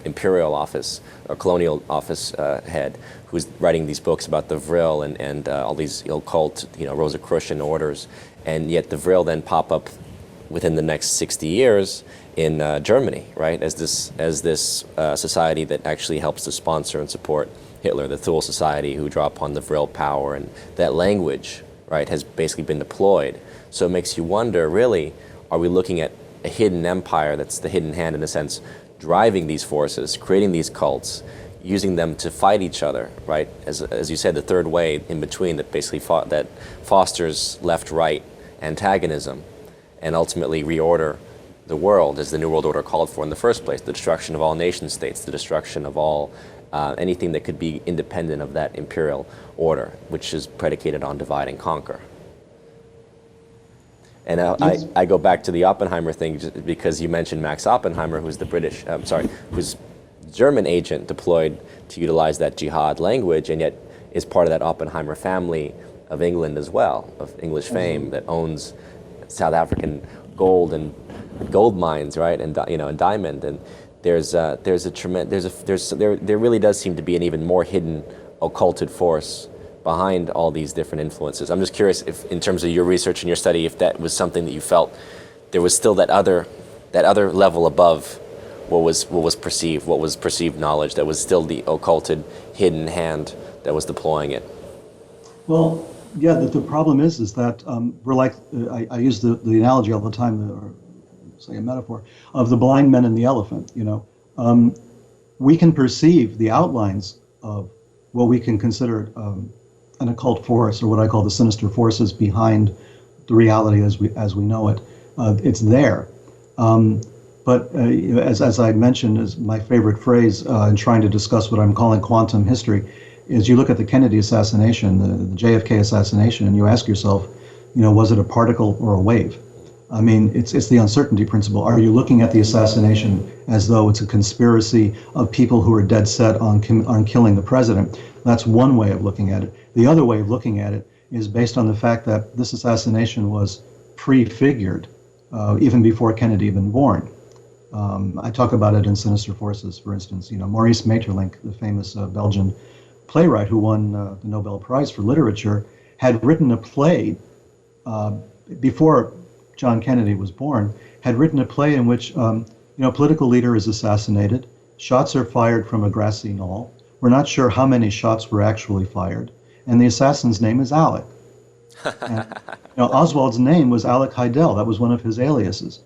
imperial office or colonial office head, who's writing these books about the Vril and all these occult, Rosicrucian orders. And yet the Vril then pop up within the next 60 years in Germany, right, as this society that actually helps to sponsor and support Hitler, the Thule Society, who draw upon the Vril power, and that language, right, has basically been deployed. So it makes you wonder, really, are we looking at a hidden empire that's the hidden hand, in a sense, driving these forces, creating these cults, using them to fight each other, right? As you said, the third way in between that basically that fosters left-right antagonism and ultimately reorder the world, as the New World Order called for in the first place, the destruction of all nation states, the destruction of all anything that could be independent of that imperial order, which is predicated on divide and conquer. And I go back to the Oppenheimer thing just because you mentioned Max Oppenheimer, who's who's German agent deployed to utilize that jihad language, and yet is part of that Oppenheimer family of England as well, of English fame, that owns South African gold mines, right, and and diamond, and there really does seem to be an even more hidden occulted force behind all these different influences. I'm just curious if, in terms of your research and your study, if that was something that you felt there was still that other level above what was perceived knowledge, that was still the occulted hidden hand that was deploying it. Well, yeah, the problem is that we're like, I use the analogy all the time, or say a metaphor, of the blind men and the elephant, you know. We can perceive the outlines of what we can consider an occult force, or what I call the sinister forces behind the reality as we know it. It's there. But as I mentioned, is my favorite phrase in trying to discuss what I'm calling quantum history, is you look at the Kennedy assassination, the JFK assassination, and you ask yourself, you know, was it a particle or a wave? I mean, it's the uncertainty principle. Are you looking at the assassination as though it's a conspiracy of people who are dead set on killing the president? That's one way of looking at it. The other way of looking at it is based on the fact that this assassination was prefigured even before Kennedy had been born. I talk about it in Sinister Forces, for instance. You know, Maurice Maeterlinck, the famous Belgian playwright who won the Nobel Prize for Literature, had written a play before John Kennedy was born, had written a play in which you know, a political leader is assassinated, shots are fired from a grassy knoll. We're not sure how many shots were actually fired, and the assassin's name is Alec. And, you know, Oswald's name was Alec Heidel. That was one of his aliases.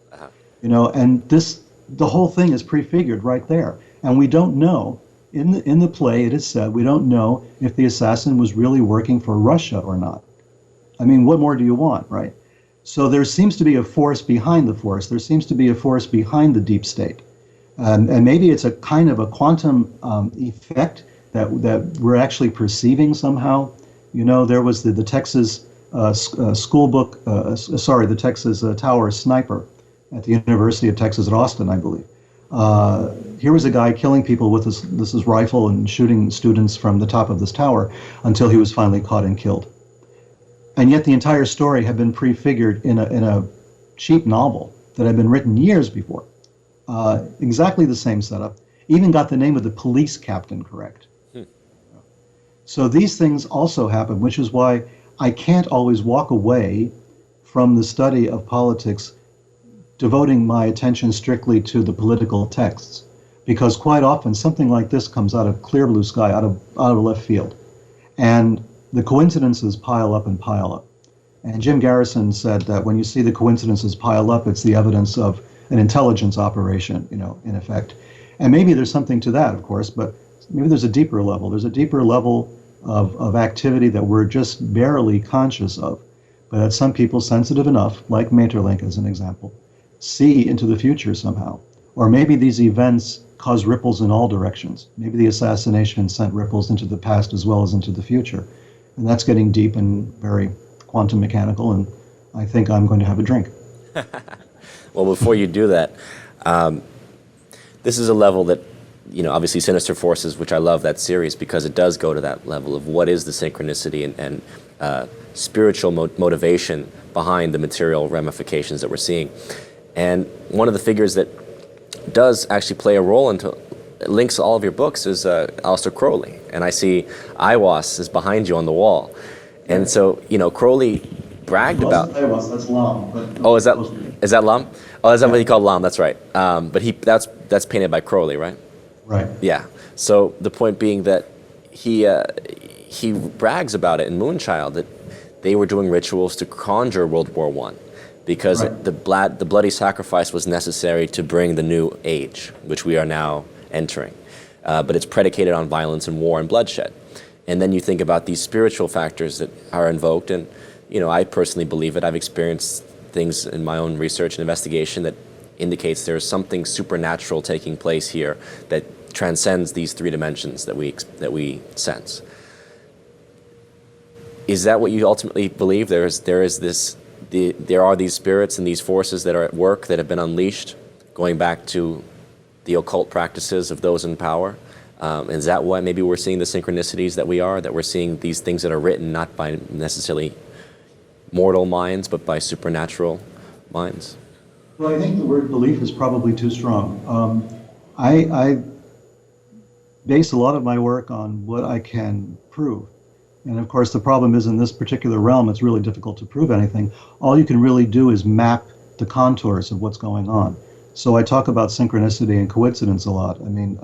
You know, and the whole thing is prefigured right there, and we don't know. In the play, it is said we don't know if the assassin was really working for Russia or not. I mean, what more do you want, right? So there seems to be a force behind the force. There seems to be a force behind the deep state. And maybe it's a kind of a quantum effect that we're actually perceiving somehow. You know, there was the Texas the Texas Tower sniper at the University of Texas at Austin, I believe. Here was a guy killing people with this rifle and shooting students from the top of this tower until he was finally caught and killed. And yet the entire story had been prefigured in a cheap novel that had been written years before. Exactly the same setup. Even got the name of the police captain correct. So these things also happen, which is why I can't always walk away from the study of politics devoting my attention strictly to the political texts, because quite often something like this comes out of clear blue sky, out of left field, and the coincidences pile up and pile up. And Jim Garrison said that when you see the coincidences pile up, it's the evidence of an intelligence operation, you know, in effect. And maybe there's something to that, of course, but maybe there's a deeper level. There's a deeper level of activity that we're just barely conscious of, but that some people sensitive enough, like Maeterlinck as an example, see into the future somehow. Or maybe these events cause ripples in all directions. Maybe the assassination sent ripples into the past as well as into the future. And that's getting deep and very quantum mechanical, and I think I'm going to have a drink. Well, before you do that, this is a level that, you know, obviously Sinister Forces, which I love that series because it does go to that level of what is the synchronicity and spiritual motivation behind the material ramifications that we're seeing. And one of the figures that does actually play a role into links all of your books is Aleister Crowley. And I see Aiwass is behind you on the wall. And so, you know, Crowley bragged about... Aiwass, that's Lam. Oh, is that Lam? Oh, is that what he called Lam? That's right. But that's painted by Crowley, right? Right. Yeah. So the point being that he brags about it in Moonchild that they were doing rituals to conjure World War I. Because right. the bloody sacrifice was necessary to bring the new age, which we are now entering. But it's predicated on violence and war and bloodshed. And then you think about these spiritual factors that are invoked, and you know, I personally believe it. I've experienced things in my own research and investigation that indicates there's something supernatural taking place here that transcends these three dimensions that we sense. Is that what you ultimately believe? There are these spirits and these forces that are at work that have been unleashed, going back to the occult practices of those in power. Is that why maybe we're seeing the synchronicities that we're seeing these things that are written not by necessarily mortal minds, but by supernatural minds? Well, I think the word belief is probably too strong. I base a lot of my work on what I can prove. And of course, the problem is in this particular realm, it's really difficult to prove anything. All you can really do is map the contours of what's going on. So I talk about synchronicity and coincidence a lot. I mean,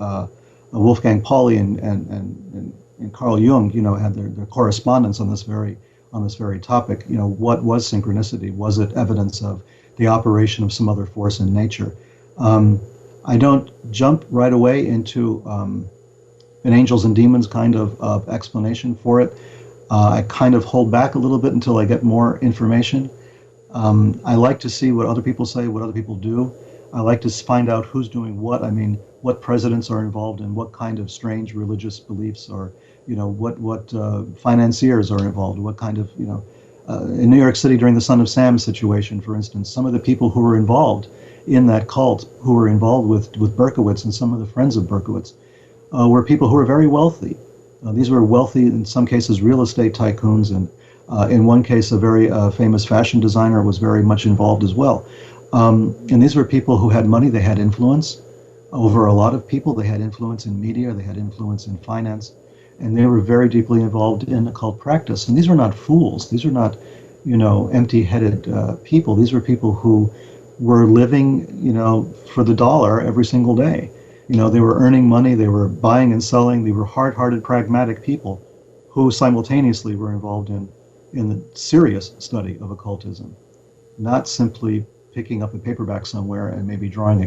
Wolfgang Pauli and Carl Jung, had their correspondence on this very topic. What was synchronicity? Was it evidence of the operation of some other force in nature? I don't jump right away into an angels and demons kind of explanation for it. I kind of hold back a little bit until I get more information. I like to see what other people say, what other people do. I like to find out who's doing what. I mean, what presidents are involved in what kind of strange religious beliefs, or what financiers are involved, what kind of in New York City during the Son of Sam situation, for instance, some of the people who were involved in that cult, who were involved with Berkowitz and some of the friends of Berkowitz, were people who were very wealthy. These were wealthy, in some cases, real estate tycoons, and in one case, a very famous fashion designer was very much involved as well. And these were people who had money, they had influence over a lot of people, they had influence in media, they had influence in finance, and they were very deeply involved in occult practice. And these were not fools, these were not, empty-headed people. These were people who were living, for the dollar every single day. They were earning money, they were buying and selling, they were hard-hearted, pragmatic people who simultaneously were involved in the serious study of occultism, not simply picking up a paperback somewhere and maybe drawing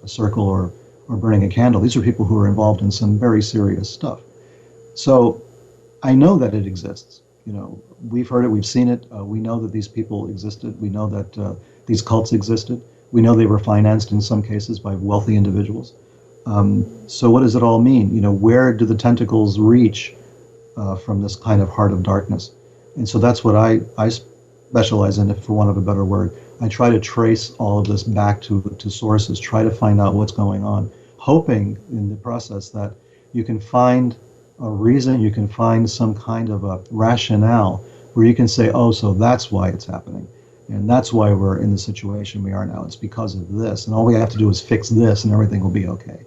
a circle or burning a candle. These are people who are involved in some very serious stuff. So I know that it exists. We've heard it, we've seen it. We know that these people existed. We know that these cults existed. We know they were financed in some cases by wealthy individuals. So what does it all mean? Where do the tentacles reach from this kind of heart of darkness? And so that's what I specialize in, for want of a better word. I try to trace all of this back to sources, try to find out what's going on, hoping in the process that you can find a reason, you can find some kind of a rationale where you can say, oh, so that's why it's happening. And that's why we're in the situation we are now. It's because of this. And all we have to do is fix this and everything will be okay.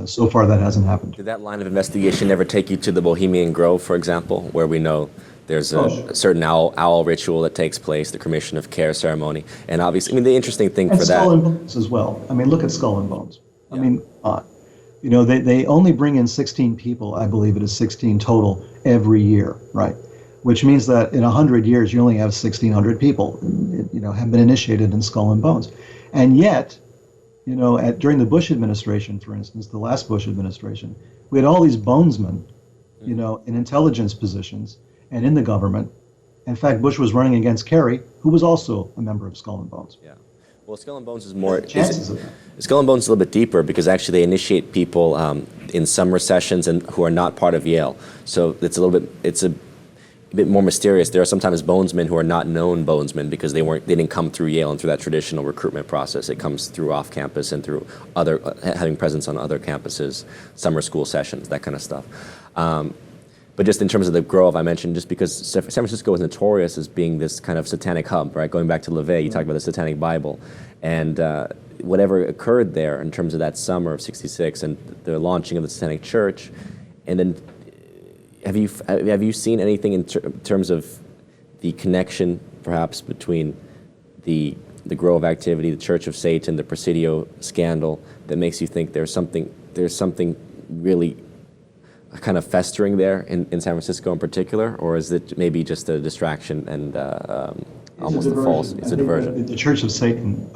So far, that hasn't happened. Did that line of investigation ever take you to the Bohemian Grove, for example, where we know there's a certain owl ritual that takes place, the cremation of care ceremony, and obviously, the interesting thing and for Skull that. And Bones as well. Look at Skull and Bones. They only bring in 16 people, I believe it is 16 total every year, right? Which means that in 100 years, you only have 1,600 people, have been initiated in Skull and Bones. And yet, during the Bush administration, for instance, the last Bush administration, we had all these bonesmen, in intelligence positions and in the government. In fact, Bush was running against Kerry, who was also a member of Skull and Bones. Yeah. Well, Skull and Bones is more. Chances of that. Skull and Bones is a little bit deeper because actually they initiate people in summer sessions and who are not part of Yale. So it's a bit more mysterious. There are sometimes bonesmen who are not known bonesmen because they didn't come through Yale and through that traditional recruitment process. It comes through off campus and through other having presence on other campuses, summer school sessions, that kind of stuff. But just in terms of the Grove, I mentioned just because San Francisco is notorious as being this kind of satanic hub, right? Going back to LaVey, you talked about the Satanic Bible, and whatever occurred there in terms of that summer of '66 and the launching of the Satanic Church, and then have you seen anything in terms of the connection, perhaps, between the Grove activity, the Church of Satan, the Presidio scandal, that makes you think there's something really kind of festering there in San Francisco in particular, or is it maybe just a distraction and almost a false? It's a diversion. The Church of Satan.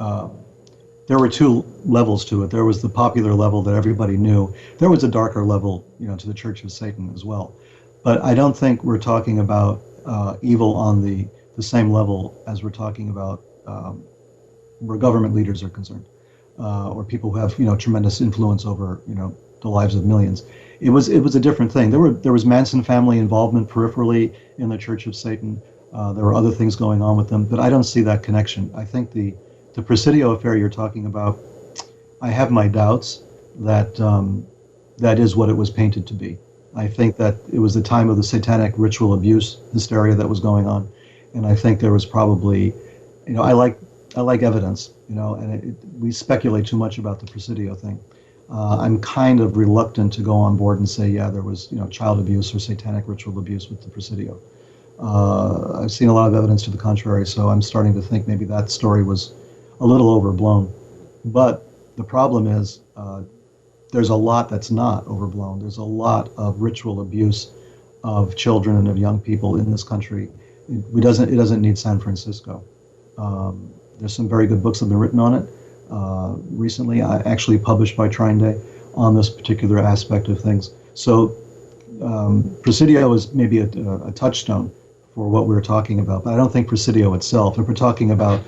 There were two levels to it. There was the popular level that everybody knew. There was a darker level, to the Church of Satan as well. But I don't think we're talking about evil on the same level as we're talking about where government leaders are concerned, or people who have tremendous influence over the lives of millions. It was a different thing. There was Manson family involvement peripherally in the Church of Satan. There were other things going on with them, but I don't see that connection. I think the Presidio affair you're talking about, I have my doubts that that is what it was painted to be. I think that it was the time of the satanic ritual abuse hysteria that was going on, and I think there was probably, I like evidence, and we speculate too much about the Presidio thing. I'm kind of reluctant to go on board and say, yeah, there was child abuse or satanic ritual abuse with the Presidio. I've seen a lot of evidence to the contrary, so I'm starting to think maybe that story was a little overblown. But the problem is there's a lot that's not overblown. There's a lot of ritual abuse of children and of young people in this country. It doesn't need San Francisco. There's some very good books that have been written on it. Recently, actually published by Trine Day on this particular aspect of things. So Presidio is maybe a touchstone for what we're talking about, but I don't think Presidio itself. If we're talking about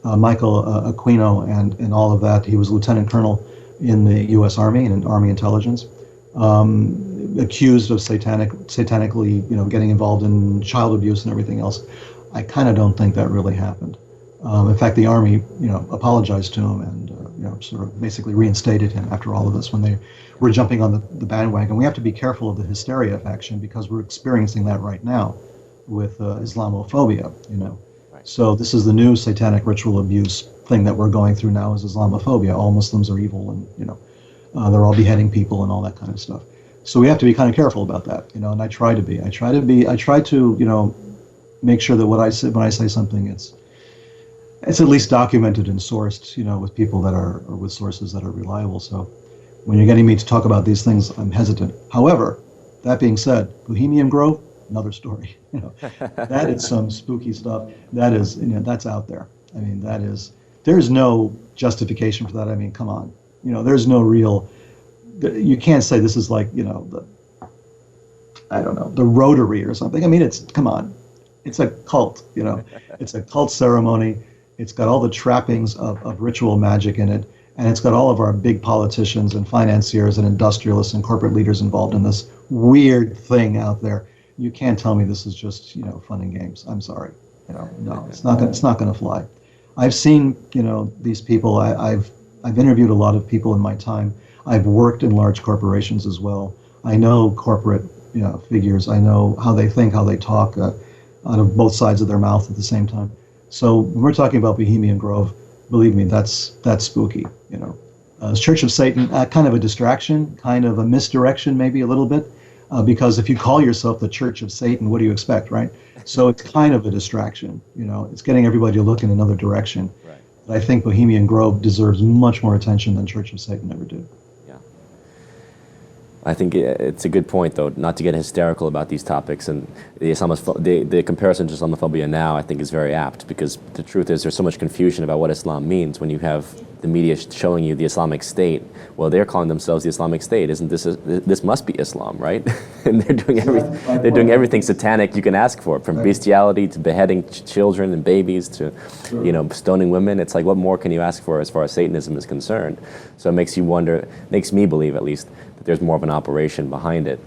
Michael Aquino and all of that, he was lieutenant colonel in the U.S. Army and in Army intelligence, accused of satanically, getting involved in child abuse and everything else. I kind of don't think that really happened. In fact, the Army, apologized to him and, sort of basically reinstated him after all of this when they were jumping on the bandwagon. We have to be careful of the hysteria faction because we're experiencing that right now with Islamophobia, Right. So this is the new satanic ritual abuse thing that we're going through now is Islamophobia. All Muslims are evil and, they're all beheading people and all that kind of stuff. So we have to be kind of careful about that, and I try to be. I try to, make sure that when I say something, it's at least documented and sourced, with people that are, or with sources that are reliable. So when you're getting me to talk about these things, I'm hesitant. However, that being said, Bohemian Grove, another story. That is some spooky stuff. That is, that's out there. I mean, there's no justification for that. I mean, come on. There's no real, you can't say this is like, the Rotary or something. I mean, come on. It's a cult, It's a cult ceremony. It's got all the trappings of ritual magic in it, and it's got all of our big politicians and financiers and industrialists and corporate leaders involved in this weird thing out there. You can't tell me this is just fun and games. I'm sorry, no, it's not going to fly. I've seen these people. I've interviewed a lot of people in my time. I've worked in large corporations as well. I know corporate figures. I know how they think, how they talk, out of both sides of their mouth at the same time. So when we're talking about Bohemian Grove, believe me, that's spooky. Church of Satan, kind of a distraction, kind of a misdirection, maybe a little bit, because if you call yourself the Church of Satan, what do you expect, right? So it's kind of a distraction. It's getting everybody to look in another direction. Right. But I think Bohemian Grove deserves much more attention than Church of Satan ever did. I think it's a good point, though, not to get hysterical about these topics. And the comparison to Islamophobia now, I think, is very apt, because the truth is there's so much confusion about what Islam means when you have the media showing you the Islamic State. Well, they're calling themselves the Islamic State. Isn't this must be Islam, right? And they're doing everything satanic you can ask for, from bestiality to beheading children and babies to, stoning women. It's like, what more can you ask for as far as Satanism is concerned? So it makes you wonder, makes me believe at least, that there's more of an operation behind it,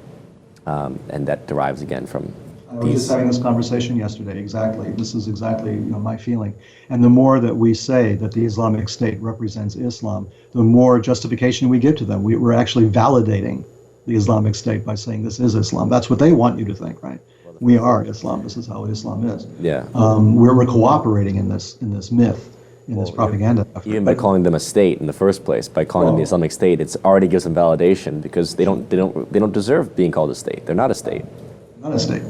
and that derives again from I was just having this conversation yesterday. Exactly. This is exactly my feeling. And the more that we say that the Islamic State represents Islam, the more justification we give to them. We're actually validating the Islamic State by saying this is Islam. That's what they want you to think, right? We are Islam. This is how Islam is. Yeah. We're cooperating in this myth, in this propaganda effort. Even by calling them a state in the first place, by calling them the Islamic State, it already gives them validation, because they don't deserve being called a state. They're not a state. Not a state.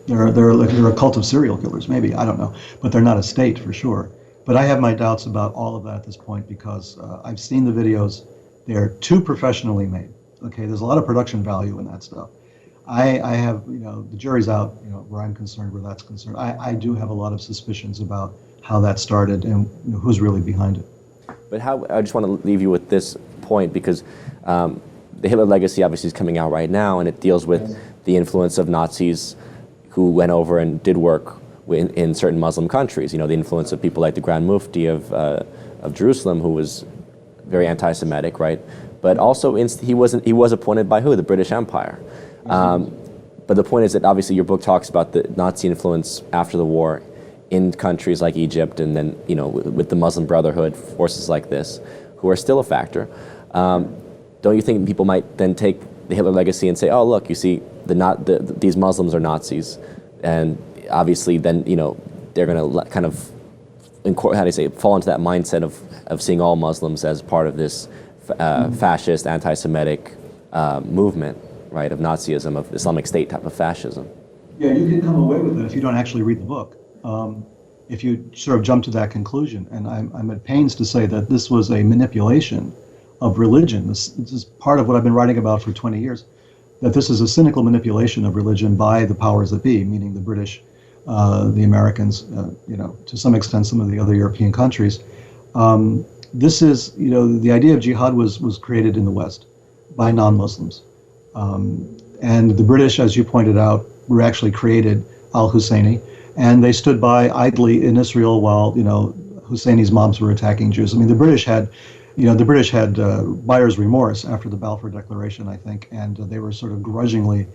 They're a cult of serial killers, maybe, I don't know, but they're not a state for sure. But I have my doubts about all of that at this point, because I've seen the videos. They're too professionally made. Okay, there's a lot of production value in that stuff. I have, the jury's out, where I'm concerned, where that's concerned. I do have a lot of suspicions about how that started and who's really behind it. But I just want to leave you with this point, because the Hitler legacy obviously is coming out right now, and it deals with the influence of Nazis who went over and did work in certain Muslim countries. The influence of people like the Grand Mufti of Jerusalem, who was very anti-Semitic, right? But also he was appointed by who? The British Empire. But the point is that obviously your book talks about the Nazi influence after the war in countries like Egypt, and then with the Muslim Brotherhood, forces like this, who are still a factor. Don't you think people might then take the Hitler legacy and say, oh, look, you see, these Muslims are Nazis, and obviously then they're going to kind of fall into that mindset of seeing all Muslims as part of this fascist, anti-Semitic movement, right, of Nazism, of Islamic State type of fascism. Yeah, you can come away with it if you don't actually read the book. If you sort of jump to that conclusion, and I'm at pains to say that this was a manipulation of religion. This is part of what I've been writing about for 20 years, that this is a cynical manipulation of religion by the powers that be, meaning the British, the Americans, to some extent some of the other European countries. This is, the idea of jihad was created in the West by non-Muslims. And the British, as you pointed out, were actually created al-Husseini, and they stood by idly in Israel while, Husseini's mobs were attacking Jews. I mean, the British had buyer's remorse after the Balfour Declaration, I think, and they were sort of grudgingly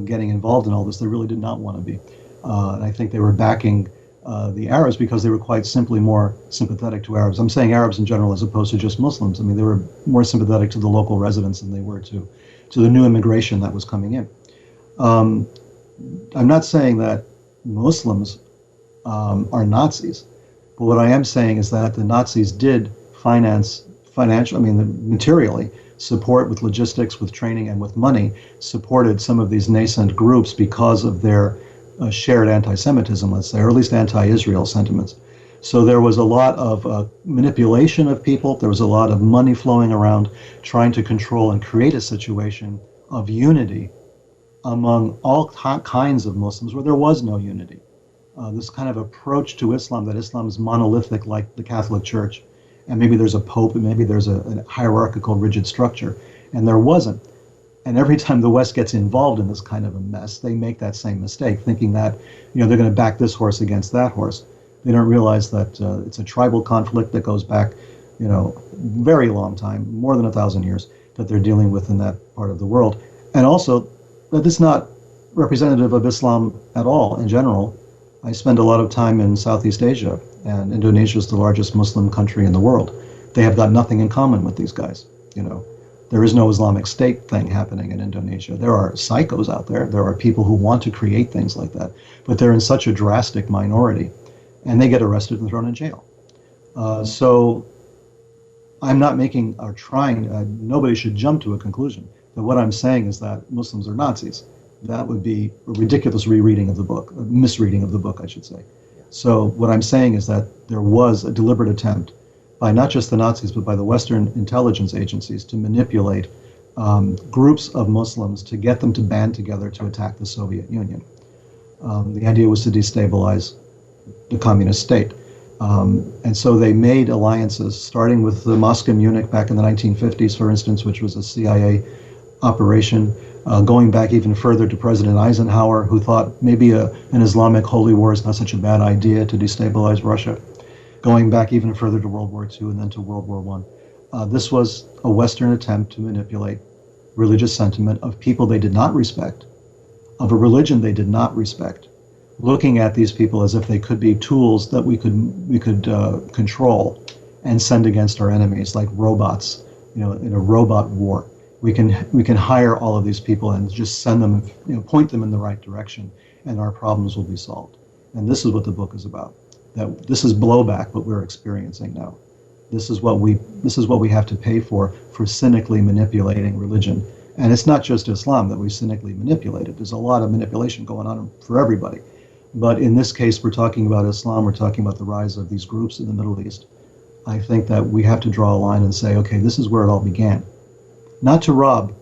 getting involved in all this. They really did not want to be. And I think they were backing the Arabs because they were quite simply more sympathetic to Arabs. I'm saying Arabs in general as opposed to just Muslims. I mean, they were more sympathetic to the local residents than they were to the new immigration that was coming in. I'm not saying that Muslims are Nazis, but what I am saying is that the Nazis did materially support with logistics, with training, and with money, supported some of these nascent groups because of their shared anti-Semitism, let's say, or at least anti-Israel sentiments. So there was a lot of manipulation of people. There was a lot of money flowing around trying to control and create a situation of unity among all kinds of Muslims where there was no unity. This kind of approach to Islam, that Islam is monolithic like the Catholic Church, and maybe there's a pope, and maybe there's a hierarchical, rigid structure, and there wasn't. And every time the West gets involved in this kind of a mess, they make that same mistake, thinking that they're going to back this horse against that horse. They don't realize that it's a tribal conflict that goes back, very long time, more than 1,000 years, that they're dealing with in that part of the world. And also that it's not representative of Islam at all in general. I spend a lot of time in Southeast Asia, and Indonesia is the largest Muslim country in the world. They have got nothing in common with these guys. There is no Islamic State thing happening in Indonesia. There are psychos out there. There are people who want to create things like that, but they're in such a drastic minority, and they get arrested and thrown in jail. So I'm not making or trying, nobody should jump to a conclusion. But what I'm saying is that Muslims are Nazis. That would be a ridiculous rereading of the book, a misreading of the book, I should say. So what I'm saying is that there was a deliberate attempt by not just the Nazis, but by the Western intelligence agencies to manipulate groups of Muslims to get them to band together to attack the Soviet Union. The idea was to destabilize the communist state. And so they made alliances, starting with the Moscow Munich back in the 1950s, for instance, which was a CIA operation, going back even further to President Eisenhower, who thought maybe an Islamic holy war is not such a bad idea to destabilize Russia, going back even further to World War II and then to World War I. This was a Western attempt to manipulate religious sentiment of people they did not respect, of a religion they did not respect, looking at these people as if they could be tools that we could control and send against our enemies, like robots, in a robot war. We can hire all of these people and just send them, point them in the right direction, and our problems will be solved. And this is what the book is about. That this is blowback what we're experiencing now. This is what we have to pay for cynically manipulating religion. And it's not just Islam that we cynically manipulated. There's a lot of manipulation going on for everybody. But in this case, we're talking about Islam. We're talking about the rise of these groups in the Middle East. I think that we have to draw a line and say, okay, this is where it all began. Not to rob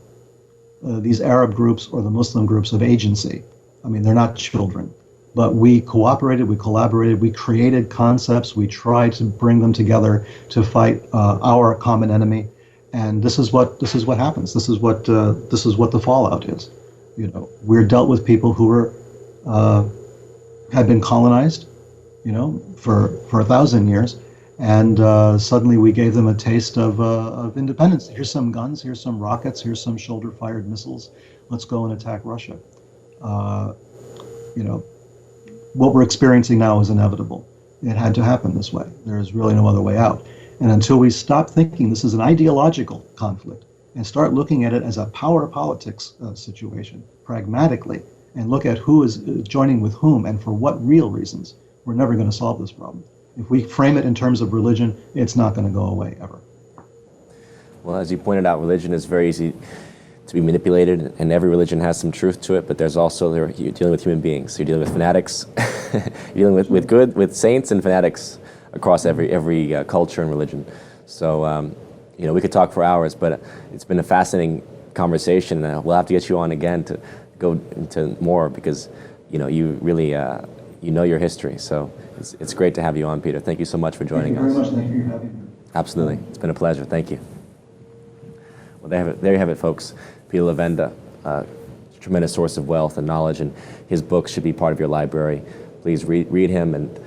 these Arab groups or the Muslim groups of agency. I mean, they're not children. But we cooperated, we collaborated, we created concepts, we tried to bring them together to fight our common enemy. And this is what happens. This is what the fallout is. We're dealt with people who had been colonized, for 1,000 years. And suddenly we gave them a taste of independence. Here's some guns, here's some rockets, here's some shoulder-fired missiles. Let's go and attack Russia. What we're experiencing now is inevitable. It had to happen this way. There is really no other way out. And until we stop thinking this is an ideological conflict and start looking at it as a power politics situation, pragmatically, and look at who is joining with whom and for what real reasons, we're never going to solve this problem. If we frame it in terms of religion, it's not going to go away ever. Well, as you pointed out, religion is very easy to be manipulated, and every religion has some truth to it, but there's also, you're dealing with human beings. You're dealing with fanatics, you're dealing with saints and fanatics across every culture and religion. So, we could talk for hours, but it's been a fascinating conversation, and we'll have to get you on again to go into more, because, you really, you know your history. So it's great to have you on, Peter. Thank you so much for joining us. Thank you very much. Thank you for having me. Absolutely. It's been a pleasure. Thank you. Well, there you have it, folks. Peter Levenda, tremendous source of wealth and knowledge, and his books should be part of your library. Please read him and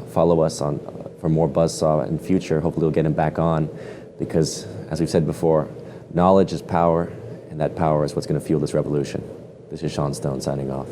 follow us for more Buzzsaw in future. Hopefully we'll get him back on, because, as we've said before, knowledge is power, and that power is what's going to fuel this revolution. This is Sean Stone signing off.